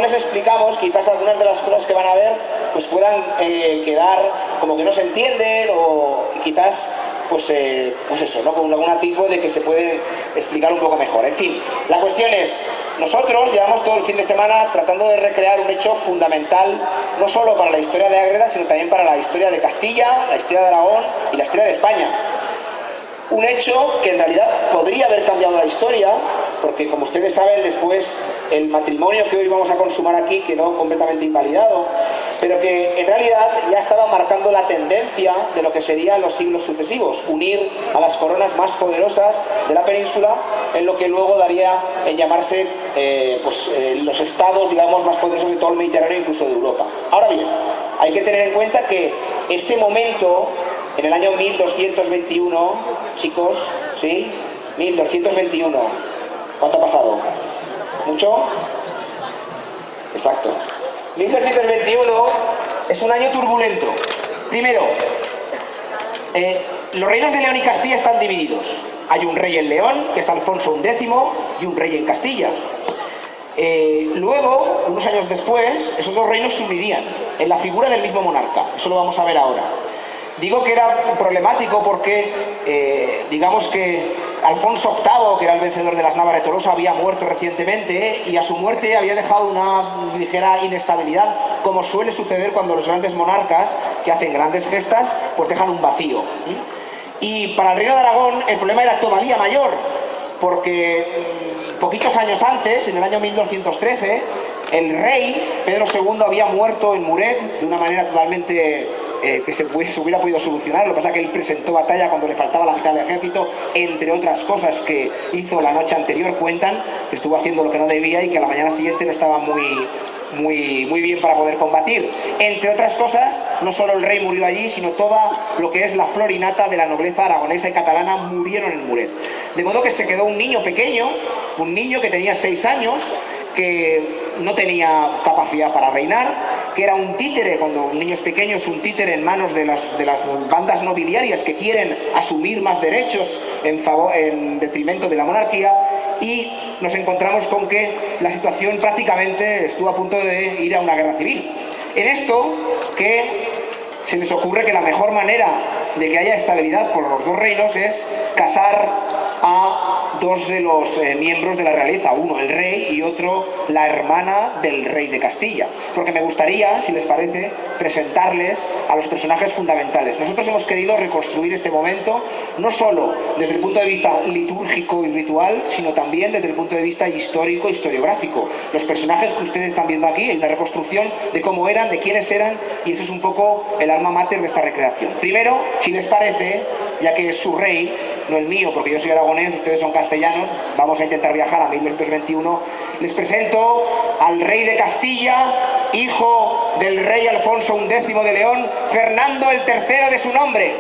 les explicamos, quizás algunas de las cosas que van a ver pues puedan quedar como que no se entienden, o quizás pues eso, ¿no? Con algún atisbo de que se puede explicar un poco mejor. En fin, la cuestión es, nosotros llevamos todo el fin de semana tratando de recrear un hecho fundamental, no solo para la historia de Ágreda, sino también para la historia de Castilla, la historia de Aragón y la historia de España. Un hecho que en realidad podría haber cambiado la historia, porque como ustedes saben, después el matrimonio que hoy vamos a consumar aquí quedó completamente invalidado, pero que en realidad ya estaba marcando la tendencia de lo que serían los siglos sucesivos, unir a las coronas más poderosas de la península en lo que luego daría en llamarse los estados, digamos, más poderosos de todo el Mediterráneo, incluso de Europa. Ahora bien, hay que tener en cuenta que este momento, en el año 1221, chicos, ¿sí? 1221. ¿Cuánto ha pasado? ¿Mucho? Exacto. 1221 es un año turbulento. Primero, los reinos de León y Castilla están divididos. Hay un rey en León, que es Alfonso X, y un rey en Castilla. Luego, unos años después, esos dos reinos se unirían en la figura del mismo monarca. Eso lo vamos a ver ahora. Digo que era problemático porque, digamos que Alfonso VIII, que era el vencedor de las Navas de Tolosa, había muerto recientemente y a su muerte había dejado una ligera inestabilidad, como suele suceder cuando los grandes monarcas, que hacen grandes gestas, pues dejan un vacío. Y para el reino de Aragón el problema era todavía mayor, porque poquitos años antes, en el año 1213, el rey Pedro II había muerto en Muret de una manera totalmente que se hubiera podido solucionar. Lo que pasa es que él presentó batalla cuando le faltaba la mitad del ejército, entre otras cosas que hizo la noche anterior. Cuentan que estuvo haciendo lo que no debía y que a la mañana siguiente no estaba muy bien para poder combatir. Entre otras cosas, no solo el rey murió allí, sino toda lo que es la flor y nata de la nobleza aragonesa y catalana murieron en Muret. De modo que se quedó un niño pequeño, un niño que tenía 6 años, que no tenía capacidad para reinar, que era un títere. Cuando un niño es pequeño es un títere en manos de las bandas nobiliarias que quieren asumir más derechos en detrimento de la monarquía, y nos encontramos con que la situación prácticamente estuvo a punto de ir a una guerra civil. En esto que se les ocurre que la mejor manera de que haya estabilidad por los dos reinos es casar a dos de los miembros de la realeza, uno el rey y otro la hermana del rey de Castilla, porque me gustaría, si les parece, presentarles a los personajes fundamentales. Nosotros hemos querido reconstruir este momento no solo desde el punto de vista litúrgico y ritual, sino también desde el punto de vista histórico, historiográfico. Los personajes que ustedes están viendo aquí, en la reconstrucción de cómo eran, de quiénes eran, y eso es un poco el alma mater de esta recreación. Primero, si les parece, ya que es su rey, no el mío, porque yo soy aragonés, ustedes son castellanos, vamos a intentar viajar a 1221. Les presento al rey de Castilla, hijo del rey Alfonso X de León, Fernando el III de su nombre.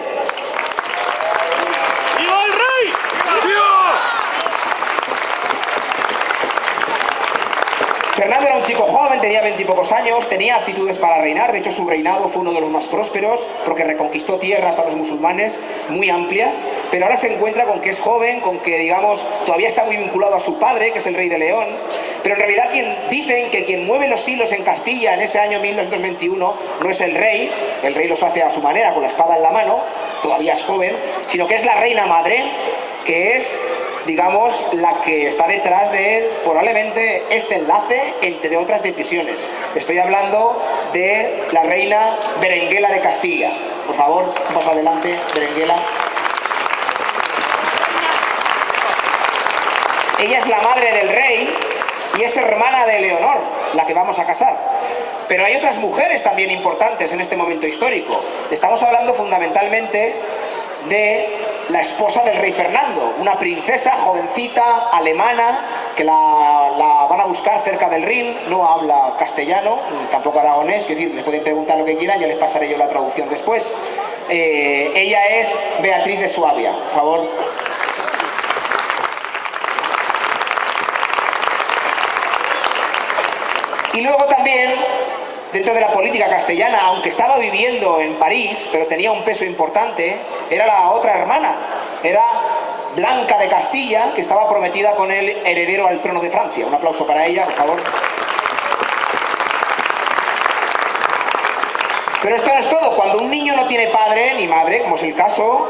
¡Viva el rey! ¡Viva! Fernando era un chico joven, tenía 20 y pocos años, tenía aptitudes para reinar. De hecho, su reinado fue uno de los más prósperos porque reconquistó tierras a los musulmanes muy amplias, pero ahora se encuentra con que es joven, con que, digamos, todavía está muy vinculado a su padre, que es el rey de León. Pero en realidad dicen que quien mueve los hilos en Castilla en ese año 1921 no es el rey los hace a su manera, con la espada en la mano, todavía es joven, sino que es la reina madre, que es, digamos, la que está detrás de probablemente este enlace, entre otras decisiones. Estoy hablando de la reina Berenguela de Castilla. Por favor, más adelante, Berenguela. Ella es la madre del rey y es hermana de Leonor, la que vamos a casar. Pero hay otras mujeres también importantes en este momento histórico. Estamos hablando fundamentalmente de la esposa del rey Fernando, una princesa jovencita alemana que la van a buscar cerca del Rin. No habla castellano, tampoco aragonés, es decir, les pueden preguntar lo que quieran, ya les pasaré yo la traducción después. Ella es Beatriz de Suabia, por favor. Y luego también, dentro de la política castellana, aunque estaba viviendo en París, pero tenía un peso importante, era la otra hermana, era Blanca de Castilla, que estaba prometida con el heredero al trono de Francia. Un aplauso para ella, por favor. Pero esto no es todo. Cuando un niño no tiene padre ni madre, como es el caso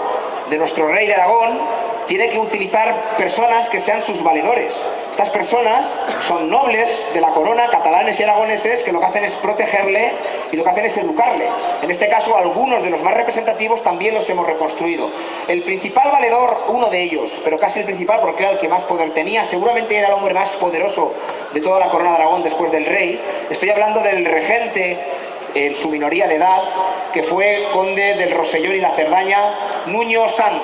de nuestro rey de Aragón, tiene que utilizar personas que sean sus valedores. Estas personas son nobles de la corona, catalanes y aragoneses, que lo que hacen es protegerle y lo que hacen es educarle. En este caso, algunos de los más representativos también los hemos reconstruido. El principal valedor, uno de ellos, pero casi el principal porque era el que más poder tenía, seguramente era el hombre más poderoso de toda la corona de Aragón después del rey. Estoy hablando del regente, en su minoría de edad, que fue conde del Rosellón y la Cerdaña, Nuño Sanz.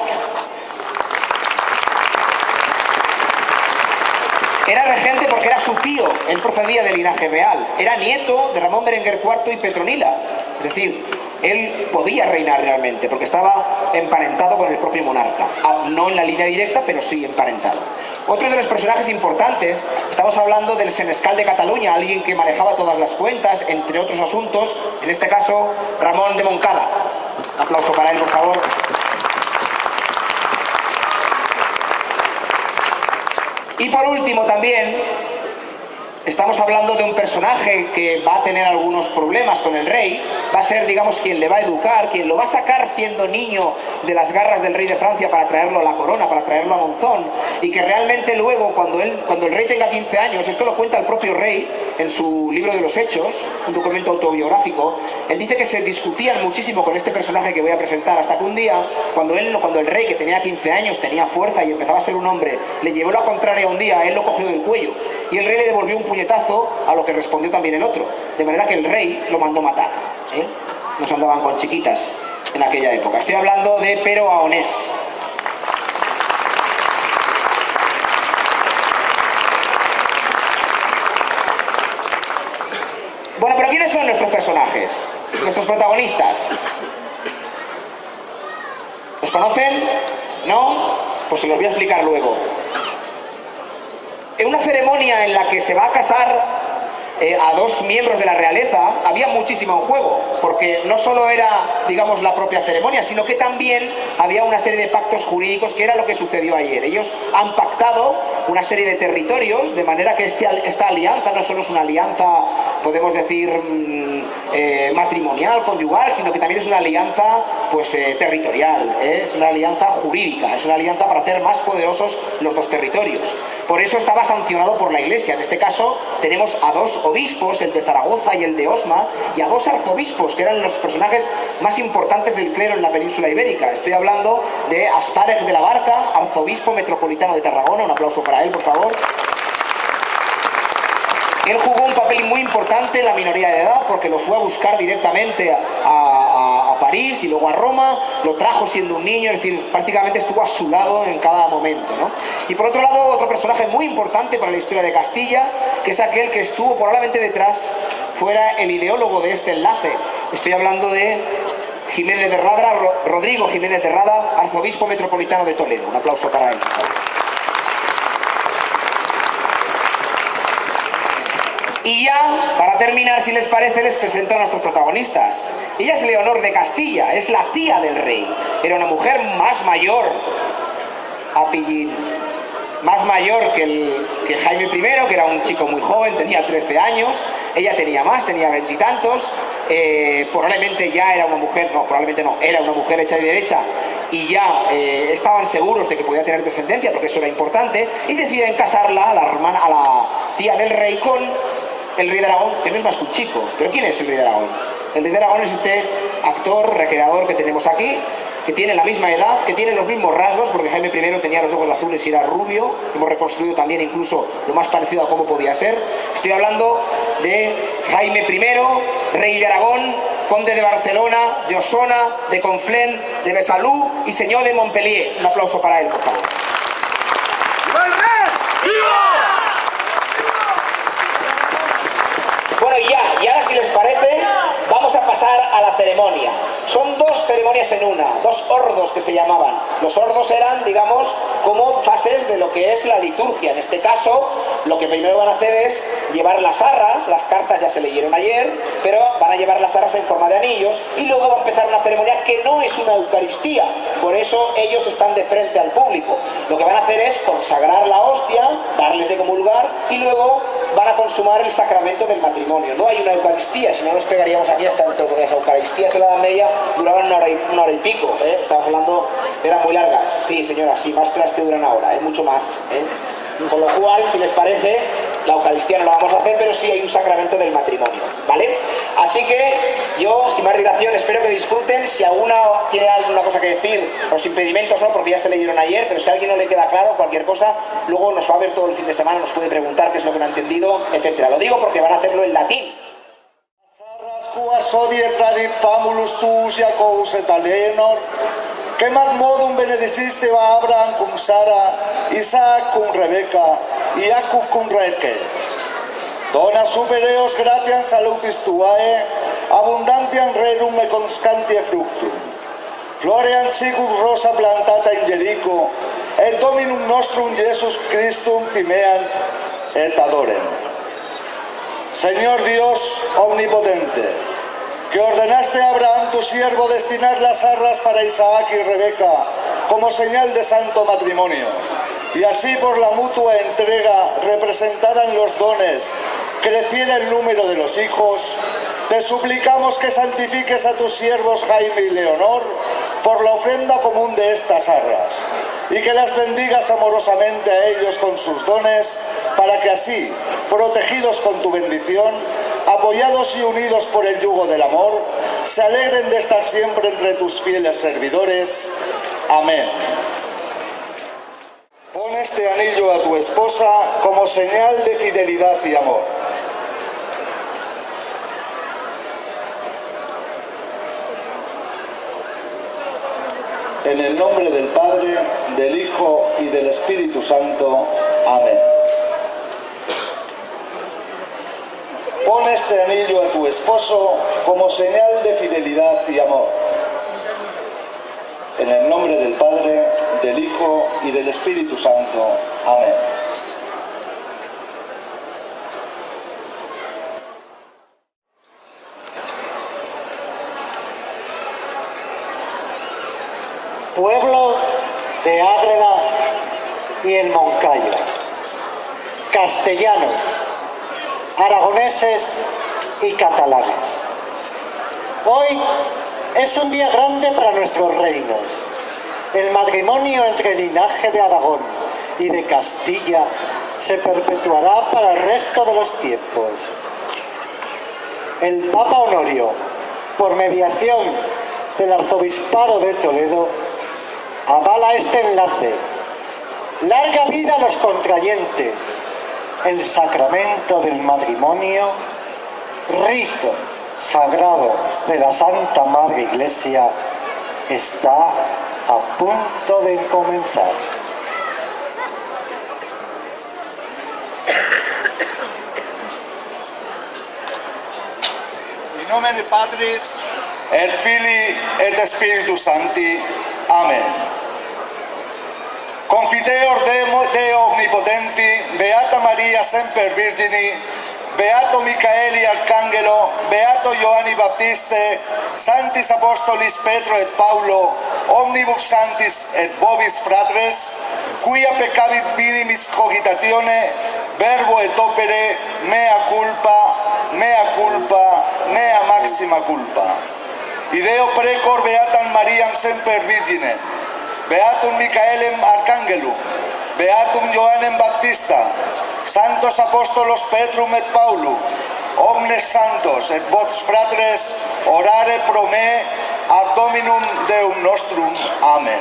Era regente porque era su tío, él procedía del linaje real, era nieto de Ramón Berenguer IV y Petronila, es decir, él podía reinar realmente porque estaba emparentado con el propio monarca, no en la línea directa, pero sí emparentado. Otro de los personajes importantes, estamos hablando del senescal de Cataluña, alguien que manejaba todas las cuentas, entre otros asuntos, en este caso Ramón de Moncada. Un aplauso para él, por favor. Y por último también, estamos hablando de un personaje que va a tener algunos problemas con el rey, va a ser, digamos, quien le va a educar, quien lo va a sacar siendo niño de las garras del rey de Francia para traerlo a la corona, para traerlo a Monzón, y que realmente luego, cuando el rey tenga 15 años, esto lo cuenta el propio rey en su libro de los Hechos, un documento autobiográfico, él dice que se discutían muchísimo con este personaje que voy a presentar, hasta que un día, cuando el rey, que tenía 15 años, tenía fuerza y empezaba a ser un hombre, le llevó la contraria un día, él lo cogió del cuello, y el rey le devolvió un puñetazo, a lo que respondió también el otro, de manera que el rey lo mandó matar, ¿eh? No se andaban con chiquitas en aquella época. Estoy hablando de Pero Aonés. Bueno, pero ¿quiénes son nuestros personajes? Nuestros protagonistas. ¿Los conocen? ¿No? Pues se los voy a explicar luego. En una ceremonia en la que se va a casar a dos miembros de la realeza, había muchísimo en juego, porque no solo era, digamos, la propia ceremonia, sino que también había una serie de pactos jurídicos, que era lo que sucedió ayer. Ellos han pactado una serie de territorios, de manera que esta alianza no solo es una alianza, podemos decir, matrimonial, conyugal, sino que también es una alianza, pues, territorial, es una alianza jurídica, es una alianza para hacer más poderosos los dos territorios. Por eso estaba sancionado por la Iglesia. En este caso tenemos a dos obispos, el de Zaragoza y el de Osma, y a dos arzobispos, que eran los personajes más importantes del clero en la península ibérica. Estoy hablando de Aspárez de la Barca, arzobispo metropolitano de Tarragona, un aplauso para él, por favor. Él jugó un papel muy importante en la minoría de edad porque lo fue a buscar directamente a París y luego a Roma, lo trajo siendo un niño, es decir, prácticamente estuvo a su lado en cada momento, ¿no? Y por otro lado, otro personaje muy importante para la historia de Castilla, que es aquel que estuvo probablemente detrás, fuera el ideólogo de este enlace. Estoy hablando de Jiménez de Rada, Rodrigo Jiménez de Rada, arzobispo metropolitano de Toledo. Un aplauso para él. Y ya, para terminar, si les parece, les presento a nuestros protagonistas. Ella es Leonor de Castilla, es la tía del rey. Era una mujer más mayor, apillín, más mayor que Jaime I, que era un chico muy joven, tenía 13 años. Ella tenía más, tenía 20 y tantos. Probablemente ya era una mujer, no, probablemente no, era una mujer hecha y derecha. Y ya estaban seguros de que podía tener descendencia, porque eso era importante, y deciden casarla, a la tía del rey, con el rey de Aragón, que no es más que un chico. ¿Pero quién es el rey de Aragón? El rey de Aragón es este actor, recreador que tenemos aquí, que tiene la misma edad, que tiene los mismos rasgos, porque Jaime I tenía los ojos azules y era rubio. Hemos reconstruido también incluso lo más parecido a cómo podía ser. Estoy hablando de Jaime I, rey de Aragón, conde de Barcelona, de Osona, de Conflent, de Besalú y señor de Montpellier. Un aplauso para él, por favor. Bueno, y ahora, si les parece, vamos a pasar a la ceremonia. Son dos ceremonias en una, dos ordos que se llamaban. Los ordos eran, digamos, como fases de lo que es la liturgia. En este caso, lo que primero van a hacer es llevar las arras, las cartas ya se leyeron ayer, pero van a llevar las arras en forma de anillos, y luego va a empezar una ceremonia que no es una Eucaristía, por eso ellos están de frente al público. Lo que van a hacer es consagrar la hostia, darles de comulgar, y luego van a consumar el sacramento del matrimonio. No hay una Eucaristía, si no nos pegaríamos aquí hasta dentro, porque las Eucaristías en la Edad Media duraban una hora y pico, ¿eh? Estamos hablando, eran muy largas. Sí, señora, sí, más que las que duran ahora, mucho más, ¿eh? Con lo cual, si les parece, la Eucaristía no la vamos a hacer, pero sí hay un sacramento del matrimonio, ¿vale? Así que yo, sin más dilación, espero que disfruten. Si alguna tiene alguna cosa que decir, los impedimentos no, porque ya se leyeron ayer, pero si a alguien no le queda claro cualquier cosa, luego nos va a ver todo el fin de semana, nos puede preguntar qué es lo que no ha entendido, etcétera. Lo digo porque van a hacerlo en latín. Quas odie tradit famulus tuus Jacobus et Alienor, quemat modum benediciste va Abraham cum Sara, Isaac cum Rebeca, y Jacob cum Raquel. Dona supereos gratiam salutis tuae, abundantiam rerum e conscantie fructum. Floream sicut rosa plantata in Jericho, et Dominum nostrum Jesus Christum timeant et adorem. Señor Dios omnipotente, que ordenaste a Abraham tu siervo destinar las arras para Isaac y Rebeca como señal de santo matrimonio, y así por la mutua entrega representada en los dones creciera el número de los hijos, te suplicamos que santifiques a tus siervos Jaime y Leonor por la ofrenda común de estas arras, y que las bendigas amorosamente a ellos con sus dones, para que así, protegidos con tu bendición, apoyados y unidos por el yugo del amor, se alegren de estar siempre entre tus fieles servidores. Amén. Pon este anillo a tu esposa como señal de fidelidad y amor. En el nombre del Padre, del Hijo y del Espíritu Santo. Amén. Pon este anillo a tu esposo como señal de fidelidad y amor. En el nombre del Padre, del Hijo y del Espíritu Santo. Amén. Pueblo de Ágreda y el Moncayo, castellanos, aragoneses y catalanes. Hoy es un día grande para nuestros reinos. El matrimonio entre el linaje de Aragón y de Castilla se perpetuará para el resto de los tiempos. El Papa Honorio, por mediación del Arzobispado de Toledo, avala este enlace. Larga vida a los contrayentes. El sacramento del matrimonio, rito sagrado de la Santa Madre Iglesia, está a punto de comenzar. In nomine Patris et Filii et Spiritus Sancti. Amén. Confiteor Deo Omnipotenti, Beata Maria Semper Virgini, Beato Micaeli Arcangelo, Beato Ioanni Baptiste, Sanctis Apostolis Petro et Paulo, Omnibus Sanctis et Vobis Fratres, quia peccavit minimis cogitatione, verbo et opere, mea culpa, mea maxima culpa. Ideo precor Beatam Mariam Semper Virgine, Beatum Micaelem Arcangelum, Beatum Ioannem Baptista, Santos Apostolos Petrum et Paulum, omnes santos et vos fratres, orare pro me ad Dominum Deum nostrum. Amen.